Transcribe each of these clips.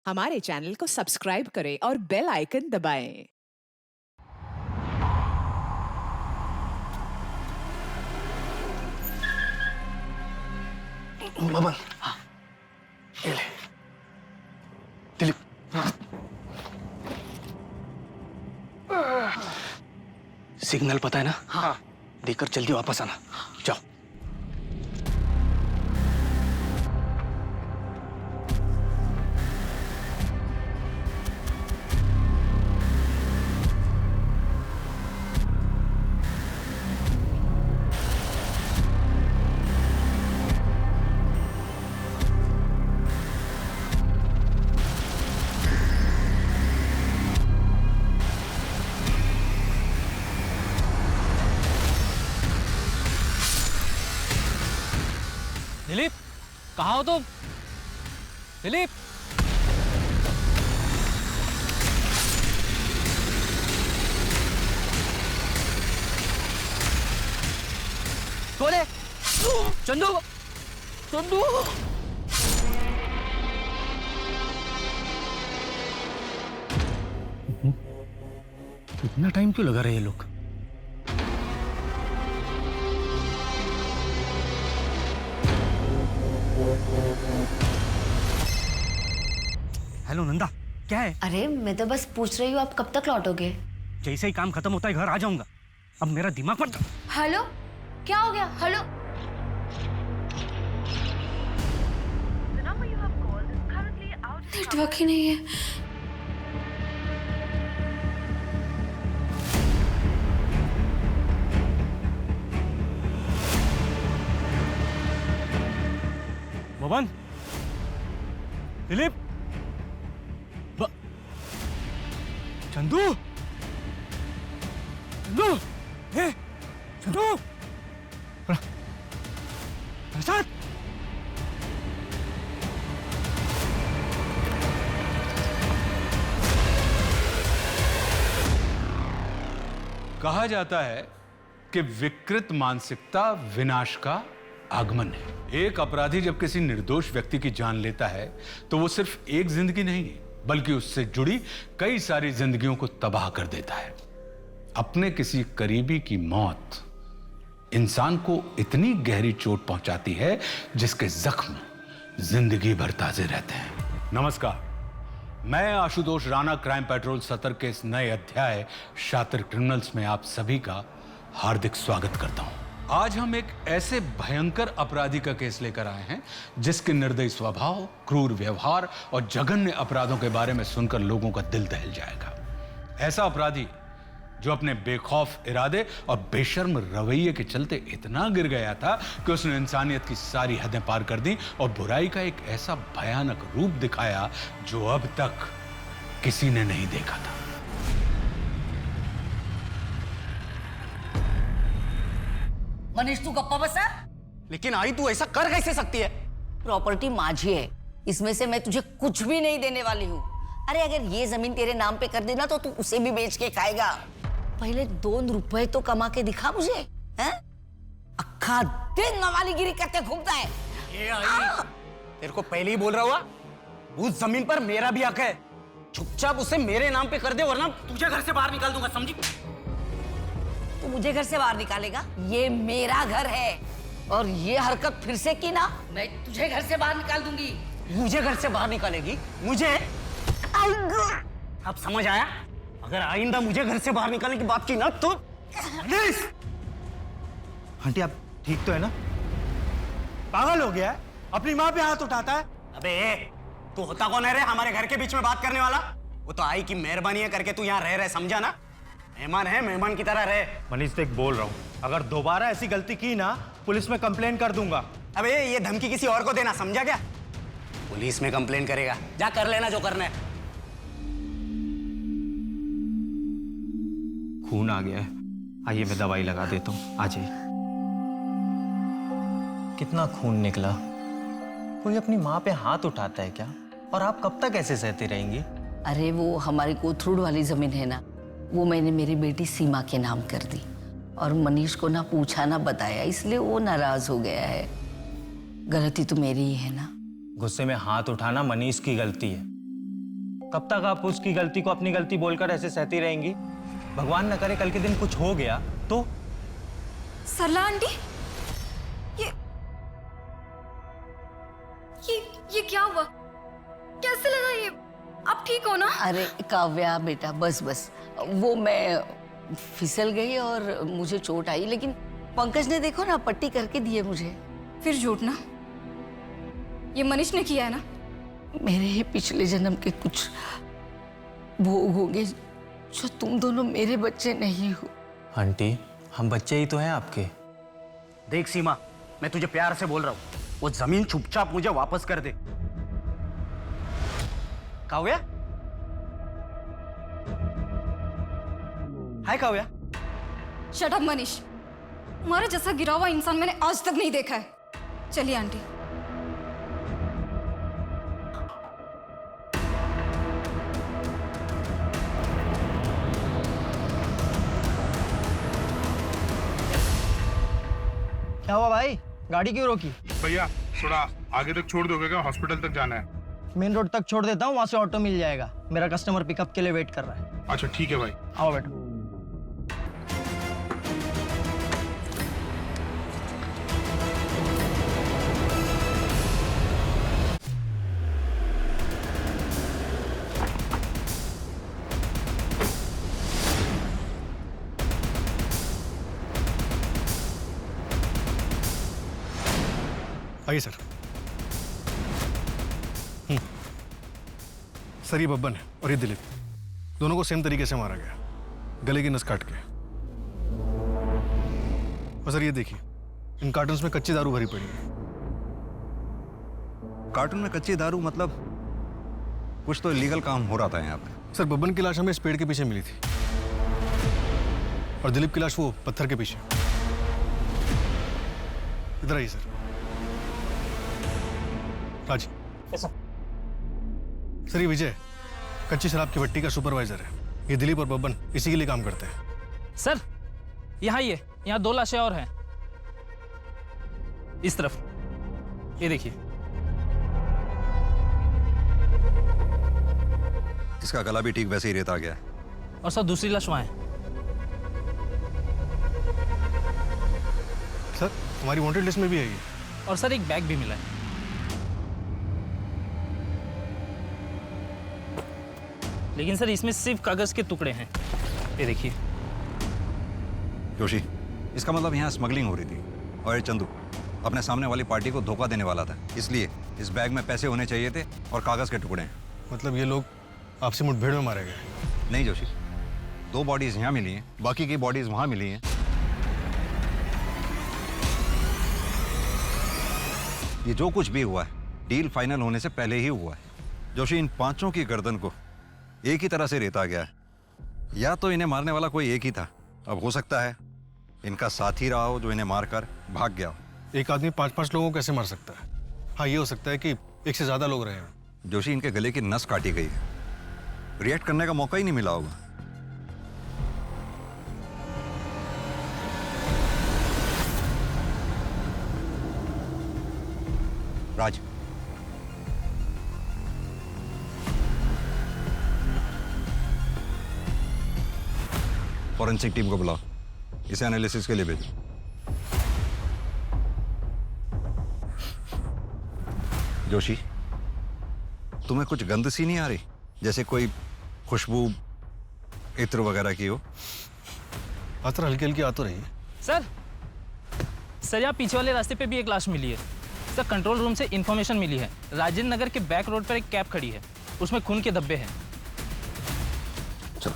हमारे चैनल को सब्सक्राइब करें और बेल आइकन दबाएं। बबन, ये ले। दिलीप, सिग्नल पता है ना? हाँ। देकर जल्दी वापस आना। जाओ। दिलीप, कहाँ हो तुम? दिलीप, कौन है? चंदू, चंदू। इतना टाइम क्यों लगा रहे ये लोग? हेलो नंदा, क्या है? अरे मैं तो बस पूछ रही हूँ, आप कब तक लौटोगे? जैसे ही काम खत्म होता है घर आ जाऊंगा। अब मेरा दिमाग मत। हेलो, क्या हो गया? हेलो, नेटवर्क ही नहीं है। बबन, दिलीप, चंदू, चंदू, हे, चंदू, प्रसाद। कहा जाता है कि विकृत मानसिकता विनाश का आगमन है। एक अपराधी जब किसी निर्दोष व्यक्ति की जान लेता है तो वो सिर्फ एक जिंदगी नहीं बल्कि उससे जुड़ी कई सारी जिंदगियों को तबाह कर देता है। अपने किसी करीबी की मौत इंसान को इतनी गहरी चोट पहुंचाती है जिसके जख्म जिंदगी भर ताजे रहते हैं। नमस्कार, मैं आशुतोष राणा क्राइम पेट्रोल सतर के इस नए अध्याय शातिर क्रिमिनल्स में आप सभी का हार्दिक स्वागत करता हूं। आज हम एक ऐसे भयंकर अपराधी का केस लेकर आए हैं जिसके निर्दयी स्वभाव, क्रूर व्यवहार और जघन्य अपराधों के बारे में सुनकर लोगों का दिल दहल जाएगा। ऐसा अपराधी जो अपने बेखौफ इरादे और बेशर्म रवैये के चलते इतना गिर गया था कि उसने इंसानियत की सारी हदें पार कर दी और बुराई का एक ऐसा भयानक रूप दिखाया जो अब तक किसी ने नहीं देखा था। मनीष, तू गप्पा बसा। लेकिन आई तू ऐसा कर कैसे सकती है? प्रॉपर्टी माझी है, इसमें से मैं तुझे कुछ भी नहीं देने वाली हूँ। अरे अगर ये जमीन तेरे नाम पे कर देना तो तू उसे भी बेच के खाएगा। पहले 2 रुपए तो कमा के दिखा मुझे, हैं? अक्खा दिन नवालीगिरी करते घूमता है। ये आई, तेरे को पहले ही बोल रहा हुआ, उस जमीन पर मेरा भी हक है। चुपचाप उसे मेरे नाम पे कर दे वरना तुझे घर से बाहर निकाल दूंगा, समझी? तू मुझे घर से बाहर निकालेगा? ये मेरा घर है और ये हरकत फिर से की ना, मैं तुझे घर से बाहर निकाल दूंगी। मुझे घर से बाहर निकालेगी? मुझे? अब समझ आया? अगर आइंदा मुझे घर से बाहर निकालने की बात की ना तो आंटी आप ठीक तो है ना? पागल हो गया है, अपनी माँ पे हाथ उठाता है। अबे तू होता कौन है रे हमारे घर के बीच में बात करने वाला? वो तो आई की मेहरबानी है करके तू यहाँ रह रहे, समझा ना? मेहमान है, मेहमान की तरह रहे। मनीष देख बोल रहा हूँ, अगर दोबारा ऐसी गलती की ना पुलिस में कंप्लेन कर दूंगा। अबे ये धमकी किसी और को देना, समझा क्या? पुलिस में कंप्लेन करेगा, जा कर लेना जो करना है। खून आ गया है, आइए मैं दवाई लगा देता हूँ, आ जाइए। कितना खून निकला। कोई अपनी माँ पे हाथ उठाता है क्या? और आप कब तक ऐसे सहती रहेंगी? अरे वो हमारी कोथरूड वाली जमीन है ना, वो मैंने मेरी बेटी सीमा के नाम कर दी और मनीष को ना पूछा ना बताया, इसलिए वो नाराज हो गया है। गलती तो मेरी ही है ना। गुस्से में हाथ उठाना मनीष की गलती है, कब तक आप उसकी गलती को अपनी गलती बोलकर ऐसे सहती रहेंगी? भगवान न करे कल के दिन कुछ हो गया तो? सरला आंटी, ये क्या हुआ? कैसे लगा ये? आप ठीक हो ना? अरे काव्या बेटा, बस बस, वो मैं फिसल गई और मुझे चोट आई, लेकिन पंकज ने देखो ना पट्टी करके दी है मुझे। फिर झूठ ना, ये मनीष ने किया है ना? मेरे ही पिछले जन्म के कुछ भोग होंगे जो तुम दोनों मेरे बच्चे नहीं हो। आंटी, हम बच्चे ही तो हैं आपके। देख सीमा, मैं तुझे प्यार से बोल रहा हूँ, वो जमीन चुपचाप मुझे वापस कर दे। काव्या, हाय काव्या। शट अप मनीष, तुम्हारे जैसा गिरा हुआ इंसान मैंने आज तक नहीं देखा है। चलिए आंटी। क्या हुआ भाई, गाड़ी क्यों रोकी? भैया थोड़ा आगे तक छोड़ दोगे क्या? हॉस्पिटल तक जाना है। मेन रोड तक छोड़ देता हूँ, वहां से ऑटो मिल जाएगा। मेरा कस्टमर पिकअप के लिए वेट कर रहा है। अच्छा ठीक है भाई। आओ बेटा। आइए सर। सर ये बब्बन है और ये दिलीप, दोनों को सेम तरीके से मारा गया, गले की नस काट के। और सर ये देखिए, इन कार्टन्स में कच्ची दारू भरी पड़ी है। कार्टून में कच्ची दारू मतलब कुछ तो इलीगल काम हो रहा था यहाँ पे। सर बब्बन की लाश हमें इस पेड़ के पीछे मिली थी और दिलीप की लाश वो पत्थर के पीछे। इधर आइए सर। राजी। सर ये विजय कच्ची शराब की भट्टी का सुपरवाइजर है। ये दिलीप और बब्बन इसी के लिए काम करते हैं। सर यहाँ यहाँ 2 लाशें और हैं, इस तरफ, ये देखिए। इसका गला भी ठीक वैसे ही रेता गया है। और सर दूसरी लाश वहाँ है। सर हमारी वांटेड लिस्ट में भी है ये। और सर एक बैग भी मिला है। लेकिन सर इसमें सिर्फ कागज के टुकड़े हैं, ये देखिए। जोशी, इसका मतलब यहाँ स्मगलिंग हो रही थी और ये चंदू अपने सामने वाली पार्टी को धोखा देने वाला था, इसलिए इस बैग में पैसे होने चाहिए थे और कागज के टुकड़े हैं। मतलब ये लोग आपसी मुठभेड़ में मारे गए? नहीं जोशी, 2 बॉडीज यहाँ मिली हैं, बाकी की बॉडीज वहाँ मिली हैं। ये जो कुछ भी हुआ है डील फाइनल होने से पहले ही हुआ है। जोशी, इन 5 की गर्दन को एक ही तरह से रेता गया है। या तो इन्हें मारने वाला कोई एक ही था, अब हो सकता है इनका साथी रहा हो जो इन्हें मारकर भाग गया हो। एक आदमी 5-5 लोगों को कैसे मार सकता है? हाँ, ये हो सकता है कि एक से ज्यादा लोग रहे हैं। जोशी, इनके गले की नस काटी गई है, रिएक्ट करने का मौका ही नहीं मिला होगा। राज, फॉरेंसिक टीम को बुलाओ, इसे एनालिसिस के लिए भेजो। जोशी, तुम्हें कुछ गंध सी नहीं आ रही? जैसे कोई खुशबू इत्र वगैरह की हो? आतर हल्की हल्की आ तो रही है। सर यहाँ पीछे वाले रास्ते पे भी एक लाश मिली है। सर कंट्रोल रूम से इंफॉर्मेशन मिली है, राजेंद्र नगर के बैक रोड पर एक कैब खड़ी है, उसमें खून के धब्बे हैं। चलो।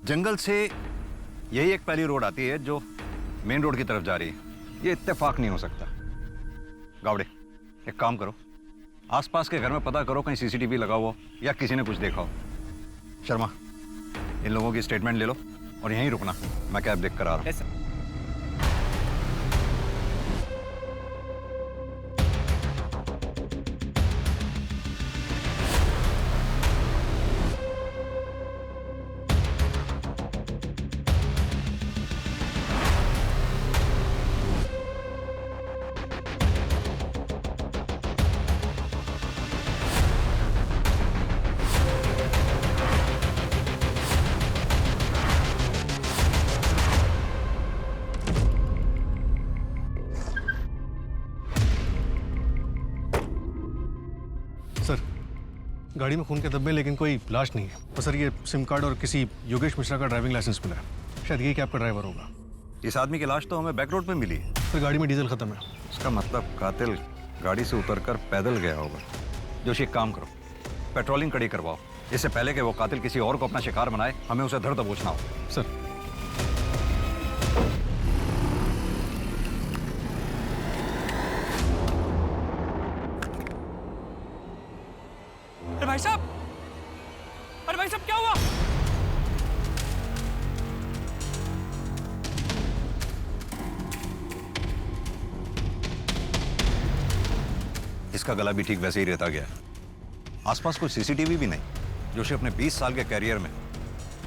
जंगल से यही एक पहली रोड आती है जो मेन रोड की तरफ जा रही है। ये इत्तेफाक नहीं हो सकता। गावड़े, एक काम करो, आसपास के घर में पता करो कहीं सीसीटीवी लगा हुआ हो या किसी ने कुछ देखा हो। शर्मा, इन लोगों की स्टेटमेंट ले लो और यहीं रुकना, मैं कैब देख कर आ रहा हूँ। सर, गाड़ी में खून के धब्बे लेकिन कोई लाश नहीं है। तो सर, ये सिम कार्ड और किसी योगेश मिश्रा का ड्राइविंग लाइसेंस मिला है। शायद ये कैब का ड्राइवर होगा। इस आदमी की लाश तो हमें बैक रोड पे मिली है। सर, गाड़ी में डीजल खत्म है। इसका मतलब कातिल गाड़ी से उतरकर पैदल गया होगा। जोशी, एक काम करो, पेट्रोलिंग कड़ी करवाओ। इससे पहले कि वो कातिल किसी और को अपना शिकार बनाए, हमें उसे धर दबोचना होगा। सर, अरे भाई साहब, अरे भाई साहब, क्या हुआ? इसका गला भी ठीक वैसे ही रहता गया है। आसपास कोई सीसीटीवी भी नहीं। जोशी, अपने 20 साल के कैरियर में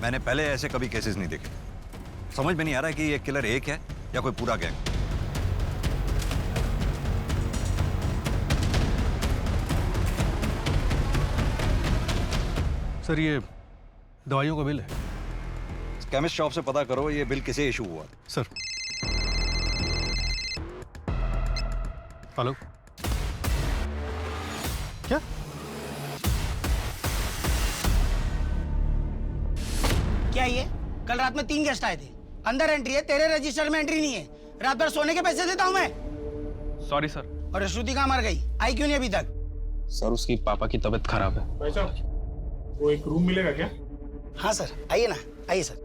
मैंने पहले ऐसे कभी केसेस नहीं देखे। समझ में नहीं आ रहा है कि ये किलर एक है या कोई पूरा गैंग। सर, ये दवाइयों का बिल है। केमिस्ट शॉप से पता करो ये बिल किसे इशू हुआ। सर, हेलो, क्या? क्या ये? कल रात में 3 गेस्ट आए थे। अंदर एंट्री है, तेरे रजिस्टर में एंट्री नहीं है। रात भर सोने के पैसे देता हूँ मैं। Sorry sir. और श्रुति कहाँ मर गई? आई क्यों नहीं अभी तक? सर, उसकी पापा की तबीयत खराब है। भाई साहब, वो एक रूम मिलेगा क्या? हाँ सर, आइए ना, आइए सर,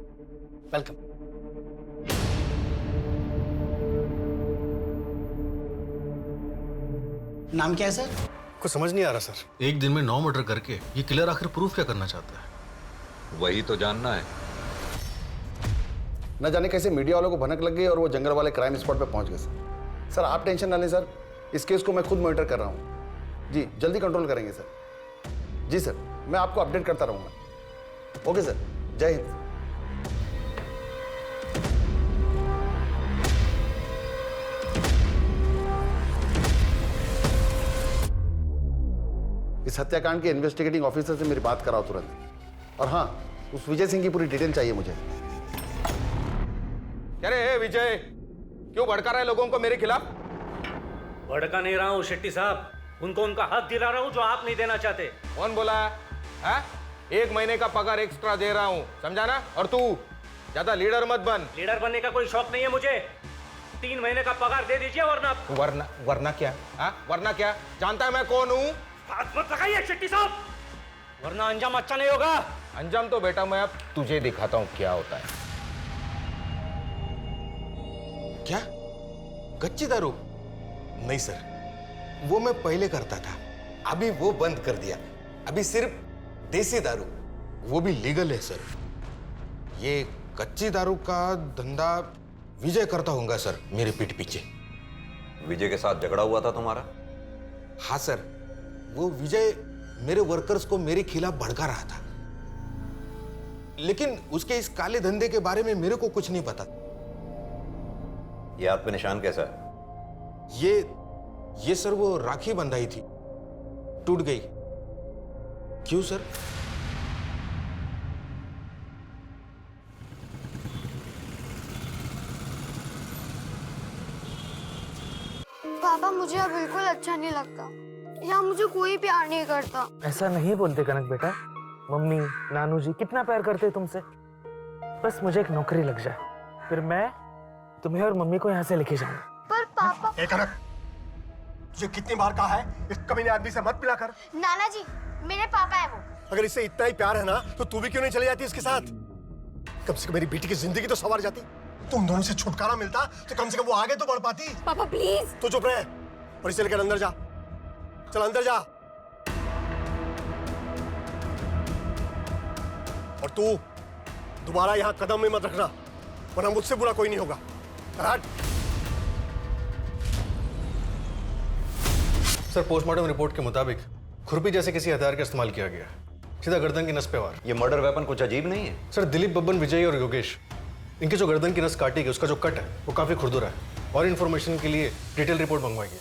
वेलकम। नाम क्या है सर? कुछ समझ नहीं आ रहा सर। एक दिन में 9 मर्डर करके ये किलर आखिर प्रूफ क्या करना चाहता है? वही तो जानना है। न जाने कैसे मीडिया वालों को भनक लग गई और वो जंगल वाले क्राइम स्पॉट पे पहुंच गए सर। आप टेंशन ना लें सर, इस केस को मैं खुद मॉनिटर कर रहा हूँ जी। जल्दी कंट्रोल करेंगे सर। जी सर, मैं आपको अपडेट करता रहूँगा। ओके सर, जय हिंद। इस हत्याकांड के इन्वेस्टिगेटिंग ऑफिसर से मेरी बात कराओ तुरंत। और हाँ, उस विजय सिंह की पूरी डिटेल चाहिए मुझे। अरे विजय, क्यों भड़का रहे लोगों को मेरे खिलाफ? भड़का नहीं रहा हूँ शेट्टी साहब, उनको उनका हक दिला रहा हूँ जो आप नहीं देना चाहते। कौन बोला है? 1 महीने का पगार एक्स्ट्रा दे रहा हूँ, समझा ना? और तू ज्यादा लीडर मत बन। लीडर बनने का कोई शौक नहीं है मुझे। 3 महीने का पगार दे दीजिए, वरना क्या? वरना क्या? जानता है मैं कौन हूँ? हाथ मत लगाइए शेट्टी साहब, वरना अंजाम अच्छा नहीं होगा। अंजाम तो बेटा मैं अब तुझे दिखाता हूँ क्या होता है। क्या? कच्ची दारू? नहीं सर, वो मैं पहले करता था, अभी वो बंद कर दिया। अभी सिर्फ देसी दारू, वो भी लीगल है सर। ये कच्ची दारू का धंधा विजय करता होगा सर, मेरे पीठ पीछे। विजय के साथ झगड़ा हुआ था तुम्हारा? हाँ सर, वो विजय मेरे वर्कर्स को मेरे खिलाफ भड़का रहा था, लेकिन उसके इस काले धंधे के बारे में मेरे को कुछ नहीं पता। ये हाथ पे निशान कैसा है? ये सर वो राखी बंधाई थी, टूट गई। क्यों सर? पापा, मुझे अब बिल्कुल अच्छा नहीं लगता। यहाँ मुझे कोई प्यार नहीं करता। ऐसा नहीं बोलते कनक बेटा। मम्मी नानू जी कितना प्यार करते तुम्से। बस मुझे एक नौकरी लग जाए, फिर मैं तुम्हें और मम्मी को यहाँ से लेके जाऊंगा। पर पापा। कनक, तुझे कितनी बार कहा है इस कमीने आदमी से मत मिला कर। नाना जी, मेरे पापा है वो। अगर इससे इतना ही प्यार है ना, तो तू भी क्यों नहीं चली जाती इसके साथ? कम से कम मेरी बेटी की जिंदगी तो संवार जाती। तुम दोनों से छुटकारा मिलता तो कम से कम वो आगे तो बढ़ पाती। पापा प्लीज। तो चुप रहे और इसे लेकर अंदर जा। चल अंदर जा। और तू दोबारा यहाँ कदम में मत रखना, वरना मुझसे बुरा कोई नहीं होगा। सर, पोस्टमार्टम रिपोर्ट के मुताबिक खुरपी जैसे किसी हथियार का इस्तेमाल किया गया, सीधा गर्दन की नस पे वार। ये मर्डर वेपन कुछ अजीब नहीं है? सर, दिलीप, बब्बन, विजय और योगेश, इनकी जो गर्दन की नस काटी गई उसका जो कट है वो काफी खुरदुरा है, और इन्फॉर्मेशन के लिए डिटेल रिपोर्ट मंगवाई है।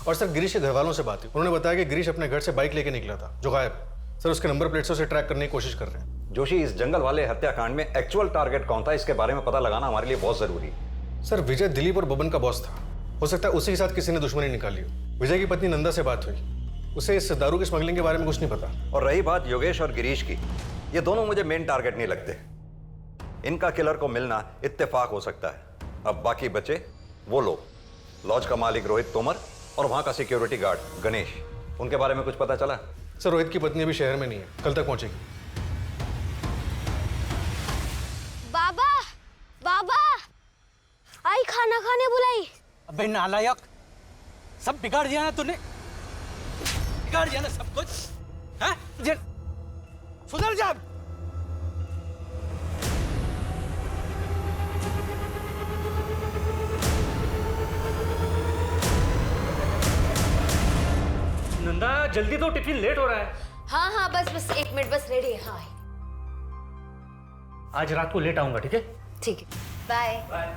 और सर, गिरीश के घर वालों से बात हुई, उन्होंने बताया कि गिरीश अपने घर से बाइक लेके निकला था जो गायब है। सर, उसके नंबर प्लेट से उसे ट्रैक करने की कोशिश कर रहे हैं। जोशी, इस जंगल वाले हत्याकांड में एक्चुअल टारगेट कौन था, इसके बारे में पता लगाना हमारे लिए बहुत जरूरी है। सर, विजय दिलीप और बबन का बॉस था, हो सकता है उसी के साथ किसी ने दुश्मनी निकाली हो। विजय की पत्नी नंदा से बात हुई, उसे इस दारू की स्मगलिंग के बारे में कुछ नहीं पता। और रही बात योगेश और गिरीश की, ये दोनों मुझे मेन टारगेट नहीं लगते। इनका किलर को मिलना इत्तेफाक हो सकता है। अब बाकी बचे वो लोग, लॉज का मालिक रोहित तोमर और वहां का सिक्योरिटी गार्ड गणेश, उनके बारे में कुछ पता चला? सर, रोहित की पत्नी अभी शहर में नहीं है, कल तक पहुंचेगी। बाबा, बाबा, आई खाना खाने बुलाई। अबे नालायक, सब बिगाड़ दिया ना तूने, बिगाड़ दिया ना सब कुछ। हैं? सुधर जा। नंदा जल्दी तो, टिफिन लेट हो रहा है। हाँ हाँ बस 1 मिनट, बस रेडी है। हाँ आज रात को लेट आऊंगा, ठीक है? ठीक है, बाय बाय।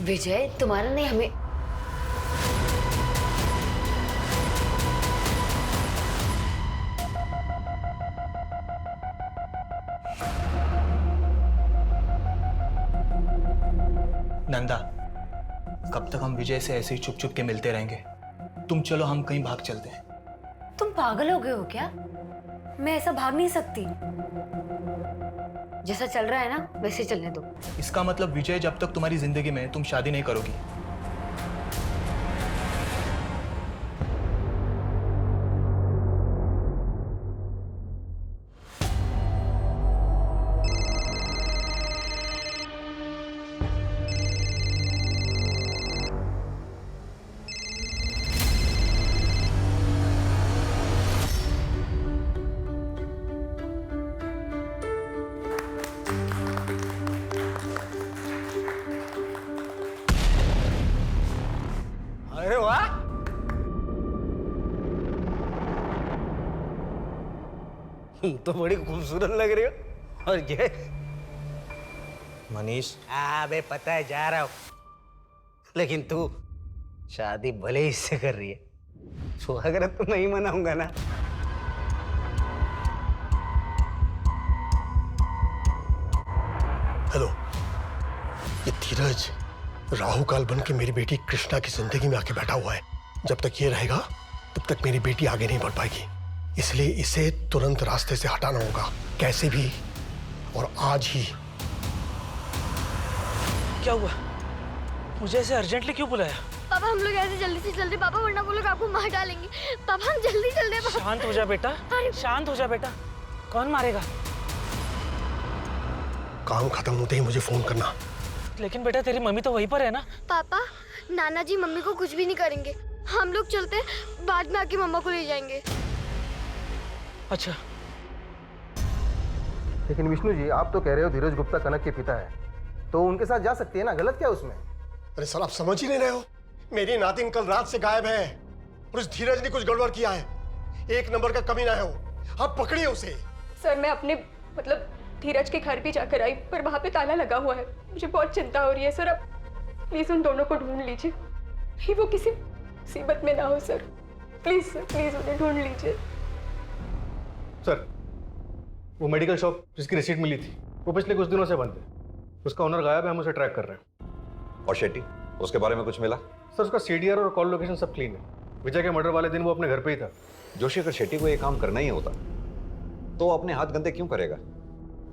विजय, तुम्हारा ने हमें नंदा, कब तक हम विजय से ऐसे ही छुप छुप के मिलते रहेंगे? तुम चलो, हम कहीं भाग चलते हैं। तुम पागल हो गए हो क्या? मैं ऐसा भाग नहीं सकती। जैसा चल रहा है ना वैसे चलने दो। इसका मतलब विजय जब तक तुम्हारी जिंदगी में, तुम शादी नहीं करोगी। अरे वाह, तो बड़ी खूबसूरत लग रही हो। और ये मनीष, अबे पता है जा रहा हूं, लेकिन तू शादी भले ही इससे कर रही है, सुहागरात तो नहीं मनाऊंगा ना। हेलो, ये धीरज राहु काल बन के मेरी बेटी कृष्णा की जिंदगी में आके बैठा हुआ है। जब तक ये रहेगा तब तक मेरी बेटी आगे नहीं बढ़ पाएगी, इसलिए इसे तुरंत रास्ते से हटाना होगा, कैसे भी, और आज ही। क्या हुआ? मुझे ऐसे अर्जेंटली क्यों बुलाया? पापा, हम लोग ऐसे जल्दी से चलते पापा, वरना वो लोग आपको मार डालेंगे। पापा, हम जल्दी चलते पापा। शांत हो जा बेटा, शांत हो जा बेटा। कौन मारेगा? काम खत्म होते ही मुझे फोन करना। लेकिन बेटा, तेरी मम्मी तो वहीं पर है ना? पापा, नाना जी मम्मी को कुछ भी नहीं करेंगे। हम लोग चलते, बाद में आके मम्मा को ले जाएंगे। अच्छा। लेकिन विष्णु जी, आप तो कह रहे हो धीरज गुप्ता कनक के पिता है, तो उनके साथ जा सकती है ना, गलत क्या उसमें? अरे सर, आप समझ ही नहीं रहे हो, मेरी नातिन कल रात से गायब है और उस धीरज ने कुछ गड़बड़ किया है। 1 नंबर का कमीना है वो, आप पकड़िए उसे। सर, मैं अपने मतलब धीरज के घर भी जाकर आई, पर वहां पे ताला लगा हुआ है। मुझे बहुत चिंता हो रही है सर, आप प्लीज उन दोनों को ढूंढ लीजिए, कहीं वो किसी मुसीबत में ना हो सर। प्लीज सर, प्लीज उन्हें ढूंढ लीजिए। सर, वो मेडिकल शॉप जिसकी रिसीट मिली थी वो पिछले कुछ दिनों से बंद है, उसका ओनर गायब है, हम उसे ट्रैक कर रहे हैं। और शेट्टी, उसके बारे में कुछ मिला? सर, उसका सीडीआर और कॉल लोकेशन सब क्लीन है। विजय के मर्डर वाले दिन वो अपने घर पे ही था। जोशी, अगर शेट्टी को ये काम करना ही होता तो अपने हाथ गंदे क्यों करेगा?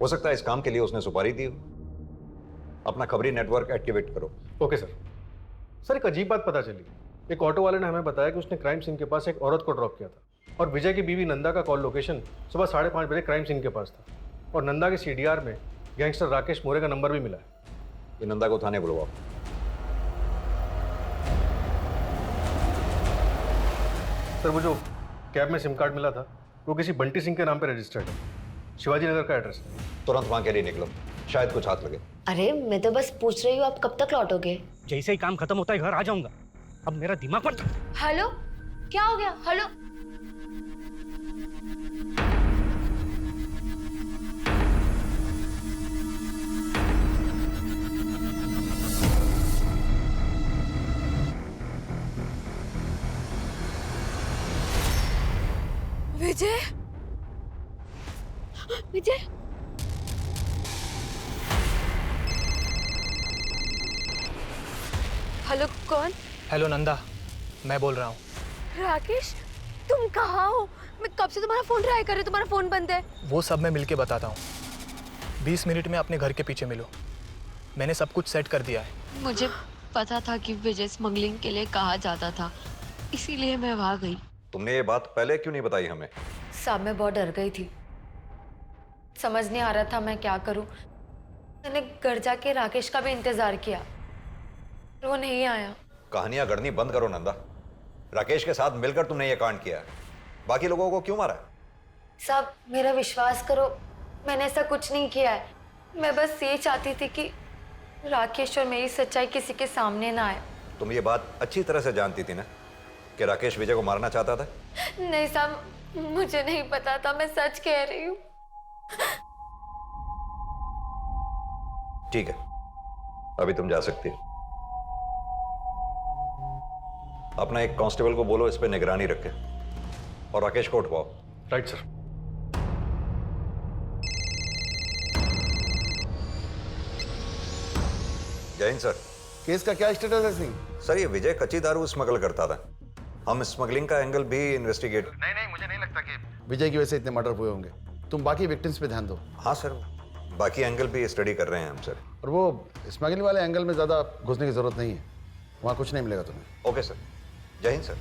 हो सकता है इस काम के लिए उसने सुपारी दी हो। अपना खबरी नेटवर्क एक्टिवेट करो। Okay sir. सर, एक अजीब बात पता चली। एक ऑटो वाले ने हमें बताया कि उसने क्राइम सीन के पास एक औरत को ड्रॉप किया था और विजय की बीवी नंदा का कॉल लोकेशन सुबह 5:30 बजे क्राइम सीन के पास था, और नंदा के सीडीआर में गैंगस्टर राकेश मोरे का नंबर भी मिला है। ये नंदा को थाने बुलवाओ। सर वो जो कैब में सिम कार्ड मिला था वो किसी बंटी सिंह के नाम पे रजिस्टर्ड है, शिवाजी नगर का एड्रेस है। तुरंत वहां के लिए निकलो, शायद कुछ हाथ लगे। अरे मैं तो बस पूछ रही हूँ, आप कब तक लौटोगे? जैसे ही काम खत्म होता है घर आ जाऊंगा। अब मेरा दिमाग मत। हेलो, क्या हो गया? हेलो। विजय, विजय, हेलो, कौन? हेलो नंदा, मैं बोल रहा हूँ। राकेश, तुम कहाँ हो? मैं कब से तुम्हारा फोन ट्राई कर रही हूँ, तुम्हारा फोन बंद है। वो सब मैं मिलके बताता हूँ। 20 मिनट में अपने घर के पीछे मिलो। मैंने सब कुछ सेट कर दिया है। मुझे पता था कि विजय स्मगलिंग के लिए कहा जाता था, इसीलिए मैं वहां गई। तुमने ये बात पहले क्यों नहीं बताई हमें? साहब मैं बहुत डर गई थी, समझ नहीं आ रहा था मैं क्या करूं। मैंने घर जाके राकेश का भी इंतजार किया, वो नहीं आया। कहानियां गढ़नी बंद करो नंदा। राकेश के साथ मिलकर तुमने ये कांड किया है, बाकी लोगों को क्यों मारा? साहब मेरा विश्वास करो, मैंने ऐसा कुछ नहीं किया है। मैं बस ये चाहती थी कि राकेश और मेरी सच्चाई किसी के सामने ना आए। तुम ये बात अच्छी तरह से जानती थी ना कि राकेश विजय को मारना चाहता था? नहीं साहब, मुझे नहीं पता था, मैं सच कह रही हूँ। ठीक है, अभी तुम जा सकती हो। अपना एक कांस्टेबल को बोलो इस पे निगरानी रखे और राकेश को उठवाओ। Right sir. जय हिंद सर। केस का क्या स्टेटस है सिंह? सर ये विजय कच्ची दारू स्मगल करता था, हम स्मगलिंग का एंगल भी इन्वेस्टिगेट। नहीं, मुझे नहीं लगता कि विजय की वजह से इतने मर्डर हुए होंगे। तुम बाकी विक्टिम्स पे ध्यान दो। हाँ सर, बाकी एंगल भी स्टडी कर रहे हैं हम सर। और वो स्मगलिंग वाले एंगल में ज्यादा घुसने की जरूरत नहीं है, वहाँ कुछ नहीं मिलेगा तुम्हें। ओके सर, जय हिंद सर।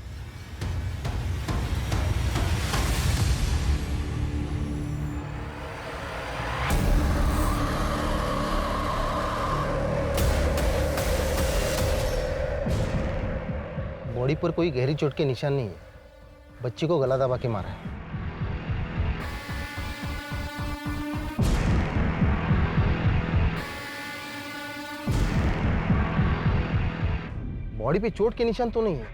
बॉडी पर कोई गहरी चोट के निशान नहीं है, बच्ची को गला दबा के मारा है। बॉडी पे चोट के निशान तो नहीं है,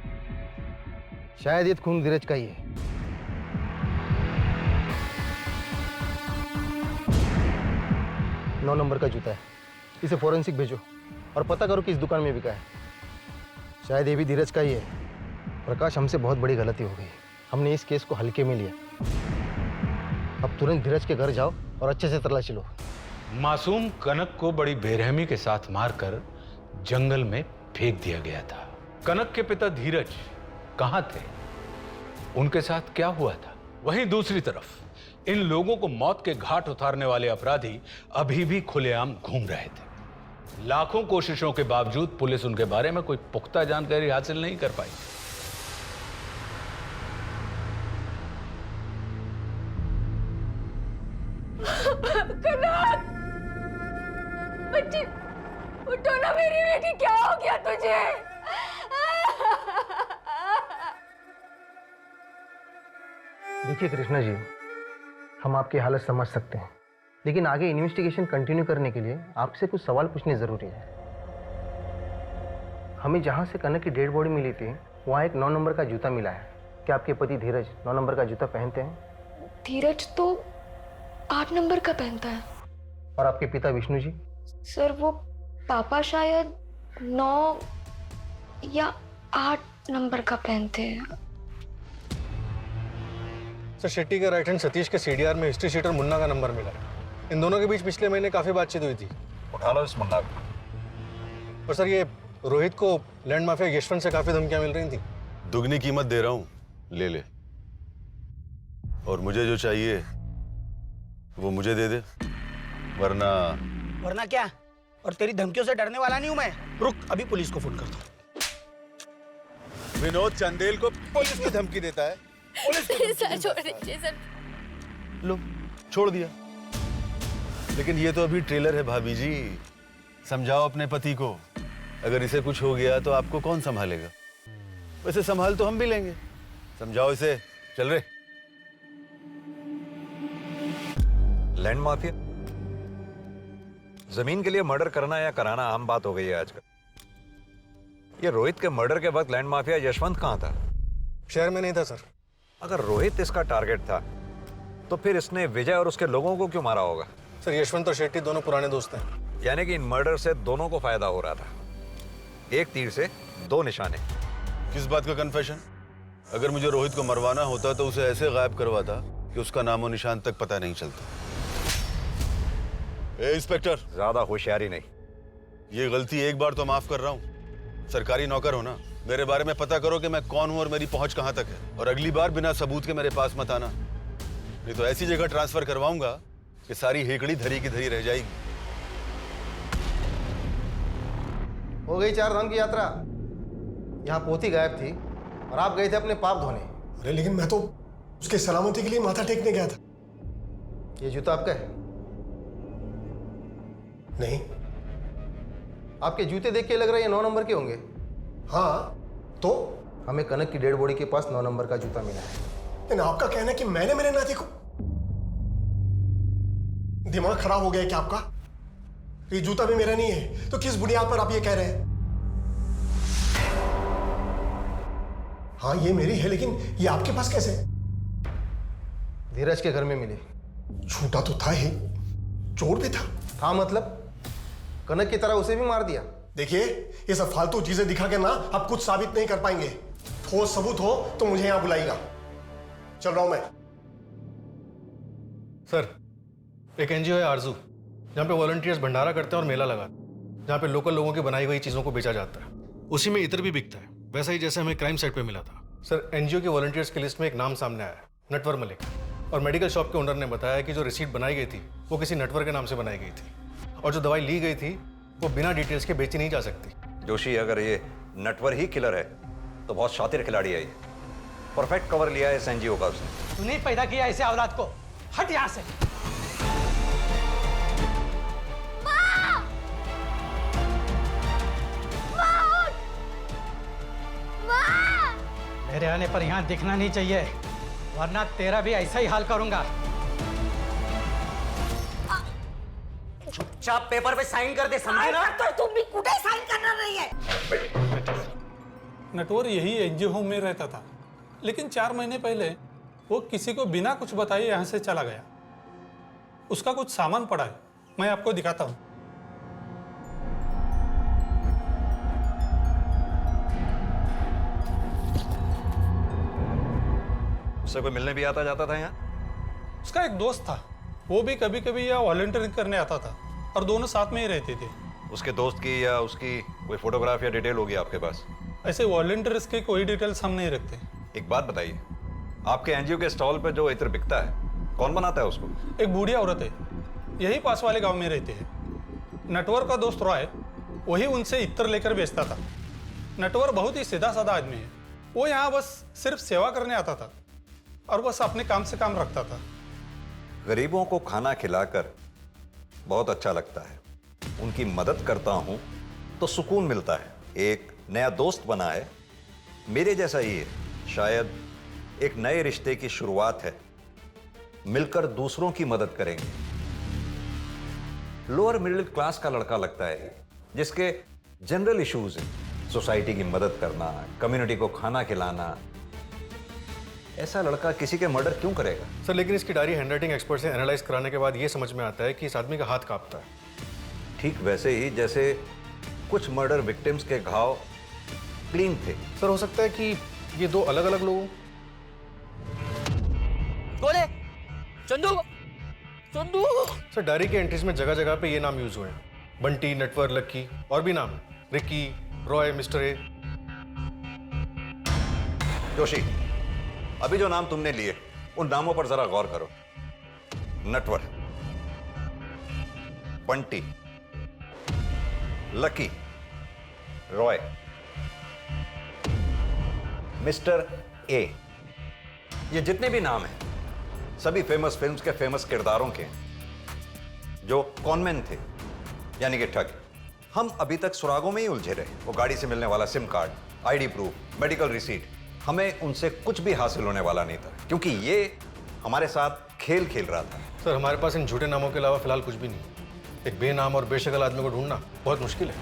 शायद ये खून धीरज का ही है। नौ नंबर का जूता है, इसे फॉरेंसिक भेजो और पता करो किस दुकान में बिका है। शायद ये भी धीरज का ही है। प्रकाश, हमसे बहुत बड़ी गलती हो गई, हमने इस केस को हल्के में लिया। अब तुरंत धीरज के घर जाओ और अच्छे से तलाशी लो। मासूम कनक को बड़ी बेरहमी के साथ मारकर जंगल में फेंक दिया गया था। कनक के पिता धीरज कहां थे, उनके साथ क्या हुआ था? वहीं दूसरी तरफ इन लोगों को मौत के घाट उतारने वाले अपराधी अभी भी खुलेआम घूम रहे थे। लाखों कोशिशों के बावजूद पुलिस उनके बारे में कोई पुख्ता जानकारी हासिल नहीं कर पाई। कनक, बच्ची, उठो ना मेरी बेटी, क्या हो गया तुझे? देखिए कृष्णा जी, हम आपकी हालत समझ सकते हैं, लेकिन आगे इन्वेस्टिगेशन कंटिन्यू करने के लिए आपसे कुछ सवाल पूछने जरूरी है। हमें जहां से कनक की डेड बॉडी मिली थी, वहां एक 9 नंबर का जूता मिला है। क्या आपके पति धीरज 9 नंबर का जूता पहनते हैं? धीरज तो 8 नंबर का पहनता है। और आपके पिता विष्णु जी? सर वो पापा शायद 9 या 8 नंबर का पहनते हैं। सर शेट्टी के राइट हैंड सतीश के सीडीआर में हिस्ट्री शीटर मुन्ना का नंबर मिला। इन दोनों के बीच पिछले महीने काफी बातचीत हुई थी। उठा लो इस मुन्ना को। और सर ये रोहित को लैंड माफिया यशवंत से काफी धमकियां मिल रही थी। दुगनी कीमत दे रहा हूं, ले ले। और मुझे जो चाहिए वो मुझे दे दे, वरना क्या? और तेरी धमकियों से डरने वाला नहीं हूं मैं। रुक, अभी पुलिस को फोन करता हूं। विनोद चंदेल को पुलिस की धमकी देता है। सर छोड़ दीजिए सर। लो, छोड़ दिया। लेकिन ये तो अभी ट्रेलर है भाभी जी। समझाओ अपने पति को, अगर इसे कुछ हो गया तो आपको कौन संभालेगा? वैसे संभाल तो हम भी लेंगे। समझाओ इसे। चल रे। लैंड माफिया, जमीन के लिए मर्डर करना या कराना आम बात हो गई है आजकल। ये रोहित के मर्डर के वक्त लैंड माफिया यशवंत कहां था? शहर में नहीं था सर। अगर रोहित इसका टारगेट था तो फिर इसने विजय और उसके लोगों को क्यों मारा होगा? सर यशवंत और शेट्टी दोनों पुराने दोस्त हैं। यानी कि इन मर्डर से दोनों को फायदा हो रहा था। एक तीर से दो निशाने। किस बात का कन्फेशन? अगर मुझे रोहित को मरवाना होता तो उसे ऐसे गायब करवाता कि उसका नामो निशान तक पता नहीं चलता। इंस्पेक्टर, ज्यादा होशियारी नहीं। ये गलती एक बार तो माफ कर रहा हूँ। सरकारी नौकर हो ना, मेरे बारे में पता करो कि मैं कौन हूँ और मेरी पहुंच कहां तक है। और अगली बार बिना सबूत के मेरे पास मत आना, नहीं तो ऐसी जगह ट्रांसफर करवाऊंगा कि सारी हेकड़ी धरी की धरी रह जाएगी। हो गई 4 धाम की यात्रा। यहाँ पोथी गायब थी और आप गए थे अपने पाप धोने। अरे लेकिन मैं तो उसके सलामती के लिए माथा टेकने गया था। ये जूता आपका है? नहीं। आपके जूते देख के लग रहा है ये 9 नंबर के होंगे। हाँ तो हमें कनक की डेड बॉडी के पास 9 नंबर का जूता मिला है। लेकिन आपका कहना है कि मैंने मेरे नाती को, दिमाग खराब हो गया है क्या आपका? ये जूता भी मेरा नहीं है तो किस बुनियाद पर आप ये कह रहे हैं? हाँ ये मेरी है, लेकिन ये आपके पास कैसे? धीरज के घर में मिली। झूठा तो था ही, चोर भी था। हाँ मतलब कनक की तरह उसे भी मार दिया। देखिए ये सब फालतू चीजें दिखा के ना आप कुछ साबित नहीं कर पाएंगे। ठोस सबूत हो तो मुझे यहां बुलाइएगा। चल रहा हूं मैं। सर एक एनजीओ है आरजू, जहाँ पे वॉलंटियर्स भंडारा करते हैं और मेला लगाते हैं, जहाँ पे लोकल लोगों की बनाई हुई चीज़ों को बेचा जाता है। उसी में इतर भी बिकता है, वैसा ही जैसे हमें क्राइम साइट पे मिला था। सर एनजीओ के वॉलंटियर्स की लिस्ट में एक नाम सामने आया है, नटवर मलिक। और मेडिकल शॉप के ओनर ने बताया कि जो रिसीट बनाई गई थी वो किसी नटवर के नाम से बनाई गई थी, और जो दवाई ली गई थी वो बिना डिटेल्स के बेची नहीं जा सकती। जोशी, अगर ये नटवर ही किलर है तो बहुत शातिर खिलाड़ी है ये। परफेक्ट कवर लिया है इस एनजीओ का उसने। तूने पैदा किया ऐसे औलाद को। हट यहाँ से। मेरे आने पर यहाँ दिखना नहीं चाहिए, वरना तेरा भी ऐसा ही हाल करूंगा। चुपचाप पेपर पे साइन कर दे, समझे ना? तो तुम भी कुठे साइन करना नहीं है। नटवर यही एनजीओ होम में रहता था, लेकिन 4 महीने पहले वो किसी को बिना कुछ बताए यहाँ से चला गया। उसका कुछ सामान पड़ा है, मैं आपको दिखाता हूँ। उससे कोई मिलने भी आता जाता था यहाँ? उसका एक दोस्त था, वो भी कभी कभी यहाँ वॉलंटियरिंग करने आता था और दोनों साथ में ही रहते थे। उसके दोस्त की या उसकी कोई फोटोग्राफ या डिटेल होगी आपके पास? ऐसे वॉलंटियर्स की कोई डिटेल्स हम नहीं रखते। एक बात बताइए, आपके एनजीओ के स्टॉल पे जो इत्र बिकता है कौन बनाता है उसको? एक बूढ़ी औरत है, यही पास वाले गांव में रहते हैं। नटवर का दोस्त रॉय वही उनसे इत्र लेकर बेचता था। नटवर बहुत ही सीधा साधा आदमी है, वो यहाँ बस सिर्फ सेवा करने आता था और बस अपने काम से काम रखता था। गरीबों को खाना खिलाकर बहुत अच्छा लगता है, उनकी मदद करता हूं तो सुकून मिलता है। एक नया दोस्त बना है, मेरे जैसा ही है, शायद एक नए रिश्ते की शुरुआत है, मिलकर दूसरों की मदद करेंगे। लोअर मिडिल क्लास का लड़का लगता है, जिसके जनरल इश्यूज हैं, सोसाइटी की मदद करना, कम्युनिटी को खाना खिलाना। ऐसा लड़का किसी के मर्डर क्यों करेगा? सर लेकिन इसकी डायरी हैंडराइटिंग एक्सपर्ट से एनालाइज कराने के बाद ये समझ में आता है कि इस आदमी का हाथ कांपता है। ठीक वैसे ही जैसे कुछ मर्डर विक्टिम्स के घाव क्लीन थे। सर हो सकता है कि ये 2 अलग अलग लोग। बोले चंदू, चंदू। सर डायरी के एंट्रीज में जगह जगह पे ये नाम यूज हुए हैं, बंटी, नटवर, लक्की, और भी नाम है, Ricky, Roy, mister A. Joshi, अभी जो नाम तुमने लिए उन नामों पर जरा गौर करो। Natwar, Bunty, lucky, Roy, mister A, ये जितने भी नाम हैं सभी फेमस फिल्म्स के फेमस किरदारों के। जो कॉनमैन थे, यानी कि ठग। हम अभी तक सुरागों में ही उलझे रहे। वो गाड़ी से मिलने वाला SIM card, ID proof, medical receipt, हमें उनसे कुछ भी हासिल होने वाला नहीं था, क्योंकि ये हमारे साथ खेल खेल रहा था। सर हमारे पास इन झूठे नामों के अलावा फिलहाल कुछ भी नहीं। एक बेनाम और बेशक्ल आदमी को ढूंढना बहुत मुश्किल है।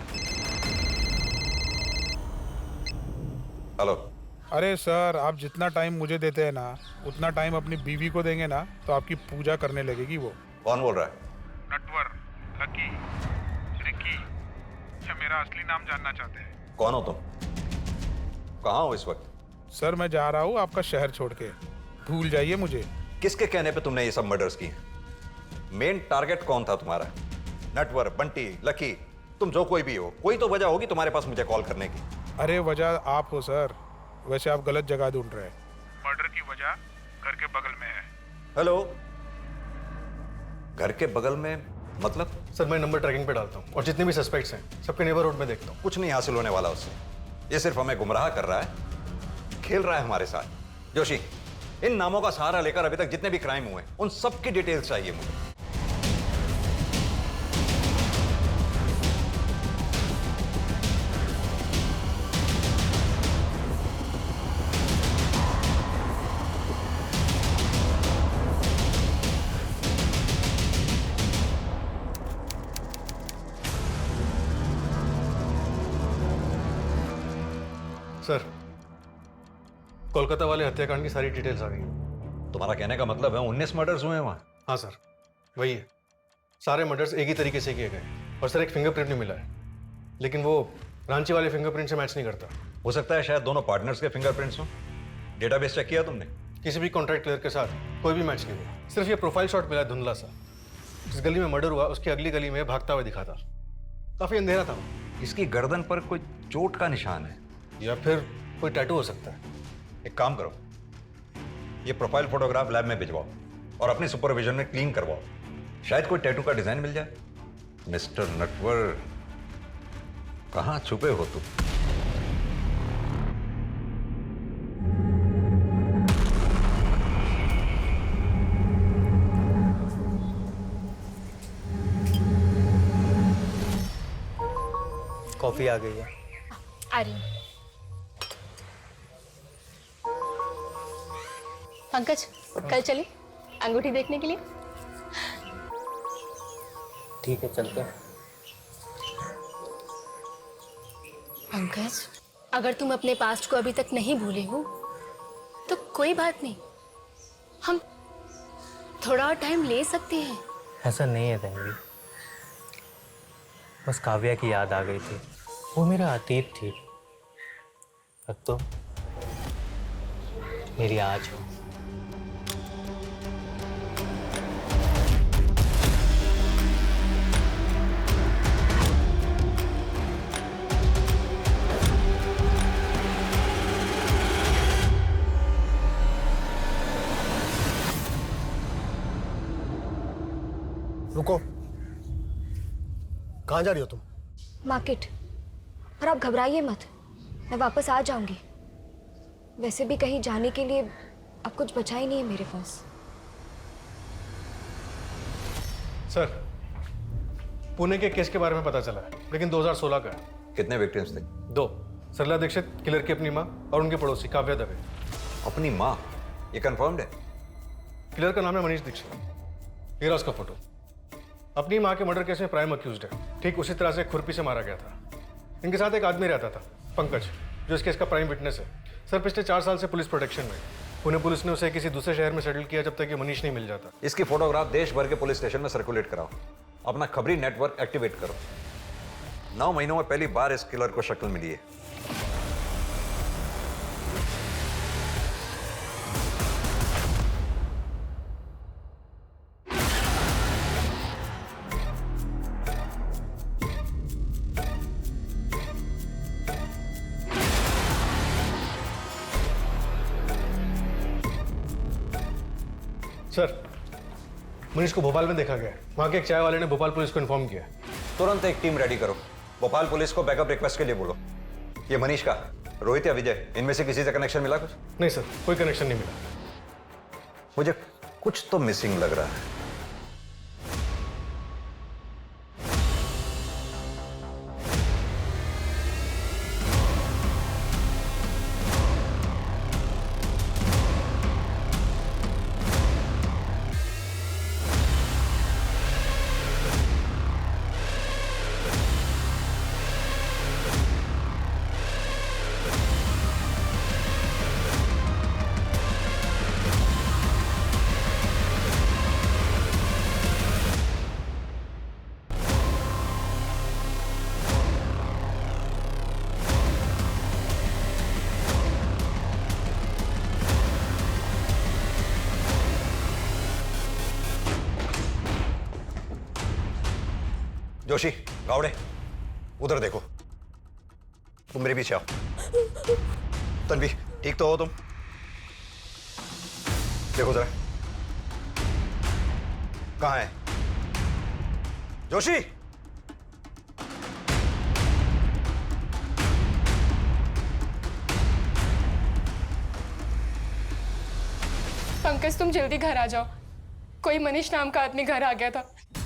हेलो। अरे सर, आप जितना टाइम मुझे देते हैं ना, उतना टाइम अपनी बीवी को देंगे ना, तो आपकी पूजा करने लगेगी वो। कौन बोल रहा है? नटवर, लकी, रिकी, या मेरा असली नाम जानना चाहते हैं? कौन हो तुम? कहाँ हो इस वक्त? सर मैं जा रहा हूँ आपका शहर छोड़ के, भूल जाइए मुझे। किसके कहने पे तुमने ये सब मर्डर्स किए? मेन टारगेट कौन था तुम्हारा? नटवर, बंटी, लकी, तुम जो कोई भी हो, कोई तो वजह होगी तुम्हारे पास मुझे कॉल करने की। अरे वजह आप हो सर, वैसे आप गलत जगह ढूंढ रहे हैं। मर्डर की वजह घर के बगल में है। हेलो, घर के बगल में मतलब? सर मैं नंबर ट्रैकिंग पे डालता हूँ और जितने भी सस्पेक्ट्स हैं सबके नेबरहुड में देखता हूँ। कुछ नहीं हासिल होने वाला उससे। ये सिर्फ हमें गुमराह कर रहा है, खेल रहा है हमारे साथ। जोशी, इन नामों का सहारा लेकर अभी तक जितने भी क्राइम हुए उन सबकी डिटेल्स चाहिए मुझे। सर कोलकाता वाले हत्याकांड की सारी डिटेल्स आ गई। तुम्हारा कहने का मतलब है 19 मर्डर्स हुए हैं वहां? हाँ सर, वही है। सारे मर्डर्स एक ही तरीके से किए गए और सर एक फिंगरप्रिंट भी मिला है, लेकिन वो रांची वाले फिंगरप्रिंट से मैच नहीं करता। हो सकता है शायद दोनों पार्टनर्स के फिंगरप्रिंट्स हो। डेटाबेस चेक किया तुमने? किसी भी कॉन्ट्रैक्ट क्लियर के साथ कोई भी मैच नहीं हुआ। सिर्फ ये प्रोफाइल शॉट मिला धुंधला सा। जिस गली में मर्डर हुआ उसकी अगली गली में भागता हुआ दिखा था। काफी अंधेरा था। इसकी गर्दन पर कोई चोट का निशान है या फिर कोई टैटू हो सकता है। एक काम करो, ये प्रोफाइल फोटोग्राफ लैब में भिजवाओ और अपनी सुपरविजन में क्लीन करवाओ। शायद कोई टैटू का डिजाइन मिल जाए। मिस्टर नटवर, कहां छुपे हो तुम? कॉफी आ गई है। आ रही हूँ। पंकज, कल चले अंगूठी देखने के लिए? ठीक है, चलते हैं। पंकज, अगर तुम अपने पास्ट को अभी तक नहीं भूले हो तो कोई बात नहीं, हम थोड़ा और टाइम ले सकते हैं। ऐसा नहीं है तन्वी, बस काव्या की याद आ गई थी। वो मेरा अतीत थी, अब तो मेरी आज हो। रुको, कहाँ जा रही हो तुम? मार्केट। और आप घबराइए मत, मैं वापस आ जाऊंगी। वैसे भी कहीं जाने के लिए अब कुछ बचा ही नहीं है मेरे पास। सर पुणे के केस के बारे में पता चला है, लेकिन 2016 का है। कितने विक्टिम्स थे? 2। सरला दीक्षित, किलर की अपनी माँ, और उनके पड़ोसी काव्या दवे। अपनी माँ? ये कंफर्म्ड है? किलर का नाम है मनीष दीक्षित। ये रहा उसका फोटो। अपनी माँ के मर्डर केस में प्राइम अक्यूज्ड है। ठीक उसी तरह से खुरपी से मारा गया था। इनके साथ एक आदमी रहता था, पंकज, जो इस केस का प्राइम विटनेस है। सर पिछले 4 साल से पुलिस प्रोटेक्शन में। पुणे पुलिस ने उसे किसी दूसरे शहर में सेटल किया जब तक ये मनीष नहीं मिल जाता। इसकी फोटोग्राफ देश भर के पुलिस स्टेशन में सर्कुलेट कराओ। अपना खबरी नेटवर्क एक्टिवेट करो। 9 महीनों में पहली बार इस किलर को शक्ल मिली है। सर मनीष को भोपाल में देखा गया। वहां के एक चाय वाले ने भोपाल पुलिस को इन्फॉर्म किया। तुरंत एक टीम रेडी करो। भोपाल पुलिस को बैकअप रिक्वेस्ट के लिए बोलो। ये मनीष का, रोहित या विजय, इनमें से किसी से कनेक्शन मिला कुछ? नहीं सर, कोई कनेक्शन नहीं मिला। मुझे कुछ तो मिसिंग लग रहा है। जोशी, गावड़े, उधर देखो। तुम मेरे पीछे आओ। तन्वी, ठीक तो हो तुम? देखो जरा, कहाँ है जोशी? पंकज, तुम जल्दी घर आ जाओ। कोई मनीष नाम का आदमी घर आ गया था।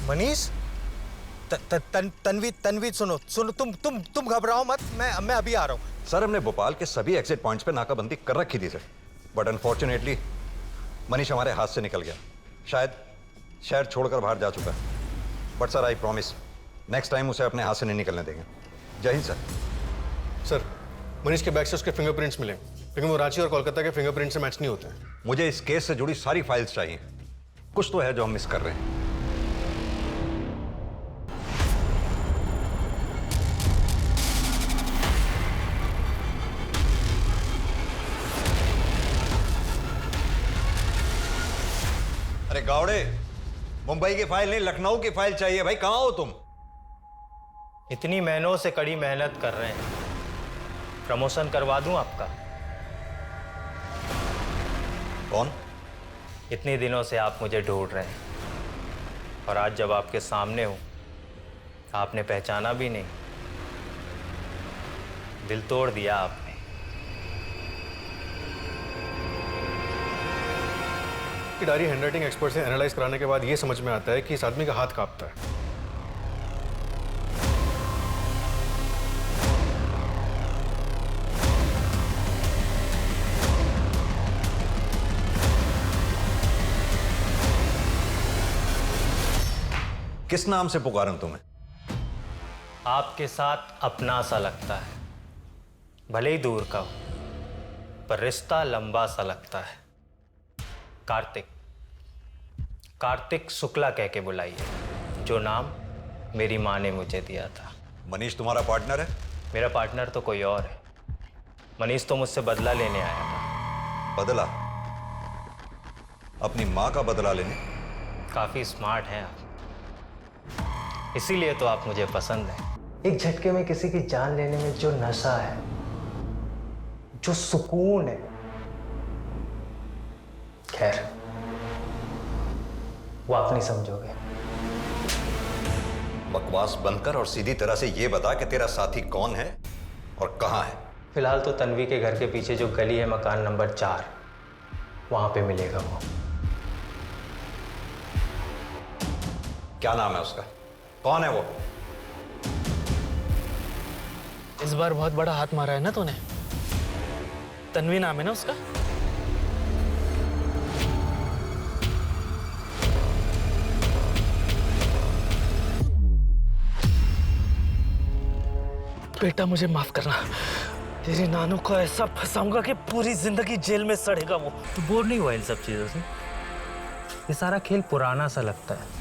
मनीष, तन्वी सुनो, तुम घबराओ मत, मैं अभी आ रहा हूँ। सर, हमने भोपाल के सभी एग्जिट पॉइंट्स पे नाकाबंदी कर रखी थी सर, बट अनफॉर्चुनेटली मनीष हमारे हाथ से निकल गया। शायद शहर छोड़कर बाहर जा चुका है। But sir, I promise, next time उसे अपने हाथ से नहीं निकलने देंगे। जय हिंद सर। सर, मनीष के बैग से उसके फिंगरप्रिंट्स मिले, लेकिन वो रांची और कोलकाता के फिंगरप्रिंट से मैच नहीं होते हैं। मुझे इस केस से जुड़ी सारी फाइल्स चाहिए। कुछ तो है जो हम मिस कर रहे हैं। अरे गावड़े, मुंबई की फाइल नहीं, लखनऊ की फाइल चाहिए भाई। कहां हो तुम? इतनी महीनों से कड़ी मेहनत कर रहे हैं, प्रमोशन करवा दूं आपका? कौन? इतने दिनों से आप मुझे ढूंढ रहे हैं, और आज जब आपके सामने हूं, आपने पहचाना भी नहीं। दिल तोड़ दिया आपने। की डायरी हैंडराइटिंग एक्सपर्ट से एनालाइज कराने के बाद ये समझ में आता है कि इस आदमी का हाथ कांपता है। किस नाम से पुकारूं तुम्हें? आपके साथ अपना सा लगता है, भले ही दूर का हो, पर रिश्ता लंबा सा लगता है। कार्तिक, कार्तिक शुक्ला कह के बुलाइए, जो नाम मेरी माँ ने मुझे दिया था। मनीष तुम्हारा पार्टनर है? मेरा पार्टनर तो कोई और है। मनीष तो मुझसे बदला लेने आया था। बदला? अपनी माँ का बदला लेने? काफी स्मार्ट हैं आप, इसीलिए तो आप मुझे पसंद हैं। एक झटके में किसी की जान लेने में जो नशा है, जो सुकून है, खैर वो आप नहीं समझोगे। बकवास बंद कर और सीधी तरह से ये बता कि तेरा साथी कौन है और कहां है। फिलहाल तो तन्वी के घर के पीछे जो गली है, मकान नंबर 4, वहां पे मिलेगा वो। क्या नाम है उसका? कौन है वो? इस बार बहुत बड़ा हाथ मारा है ना तूने। तन्वी नाम है ना उसका? बेटा, मुझे माफ करना। तेरी नानू को ऐसा फंसाऊंगा कि पूरी जिंदगी जेल में सड़ेगा वो। तो बोर नहीं हुआ इन सब चीजों से? ये सारा खेल पुराना सा लगता है।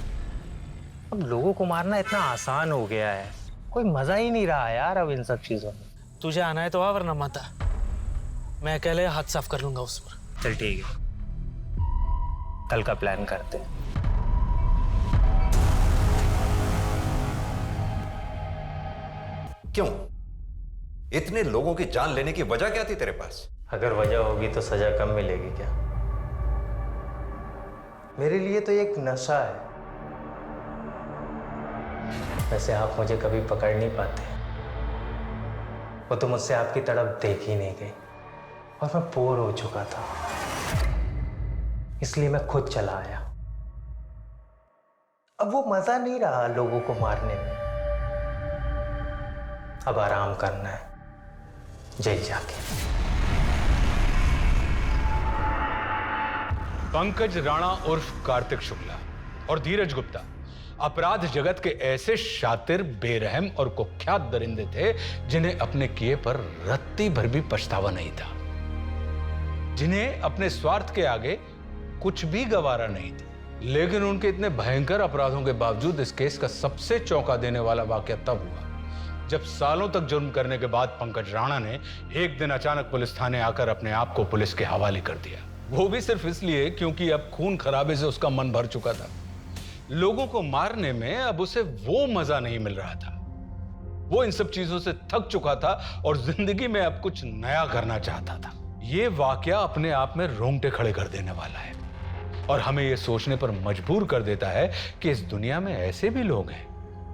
अब लोगों को मारना इतना आसान हो गया है, कोई मजा ही नहीं रहा यार अब इन सब चीजों में। तुझे आना है तो आ, वरना मत आ। मैं अकेले हाथ साफ कर लूंगा उस पर। चल ठीक है, कल का प्लान करते हैं। क्यों? इतने लोगों की जान लेने की वजह क्या थी तेरे पास? अगर वजह होगी तो सजा कम मिलेगी क्या? मेरे लिए तो एक नशा है। वैसे आप मुझे कभी पकड़ नहीं पाते, वो तो मुझसे आपकी तड़प देख ही नहीं गई, और मैं बोर हो चुका था, इसलिए मैं खुद चला आया। अब वो मजा नहीं रहा लोगों को मारने में, अब आराम करना है जेल जाके। पंकज राणा उर्फ कार्तिक शुक्ला और धीरज गुप्ता अपराध जगत के ऐसे शातिर, बेरहम और कुख्यात दरिंदे थे जिन्हें अपने किए पर रत्ती भर भी पछतावा नहीं था, जिन्हें अपने स्वार्थ के आगे कुछ भी गवारा नहीं था। लेकिन उनके इतने भयंकर अपराधों के बावजूद इस केस का सबसे चौंका देने वाला वाकया तब हुआ जब सालों तक जुर्म करने के बाद पंकज राणा ने एक दिन अचानक पुलिस थाने आकर अपने आप को पुलिस के हवाले कर दिया। वो भी सिर्फ इसलिए क्योंकि अब खून खराबे से उसका मन भर चुका था। लोगों को मारने में अब उसे वो मजा नहीं मिल रहा था। वो इन सब चीजों से थक चुका था और जिंदगी में अब कुछ नया करना चाहता था। ये वाकया अपने आप में रोंगटे खड़े कर देने वाला है और हमें ये सोचने पर मजबूर कर देता है कि इस दुनिया में ऐसे भी लोग हैं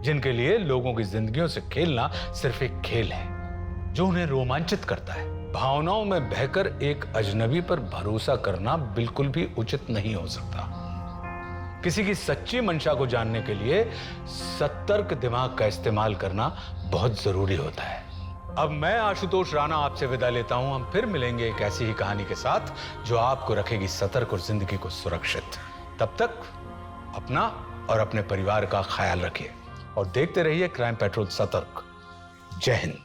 जिनके लिए लोगों की जिंदगियों से खेलना सिर्फ एक खेल है जो उन्हें रोमांचित करता है। भावनाओं में बहकर एक अजनबी पर भरोसा करना बिल्कुल भी उचित नहीं हो सकता। किसी की सच्ची मंशा को जानने के लिए सतर्क दिमाग का इस्तेमाल करना बहुत जरूरी होता है। अब मैं आशुतोष राणा आपसे विदा लेता हूं। हम फिर मिलेंगे एक ऐसी ही कहानी के साथ जो आपको रखेगी सतर्क और जिंदगी को सुरक्षित। तब तक अपना और अपने परिवार का ख्याल रखिए और देखते रहिए क्राइम पेट्रोल सतर्क। जय Hind.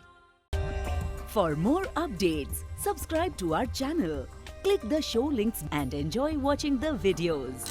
For more updates, subscribe to our channel, click the show links and enjoy watching the videos.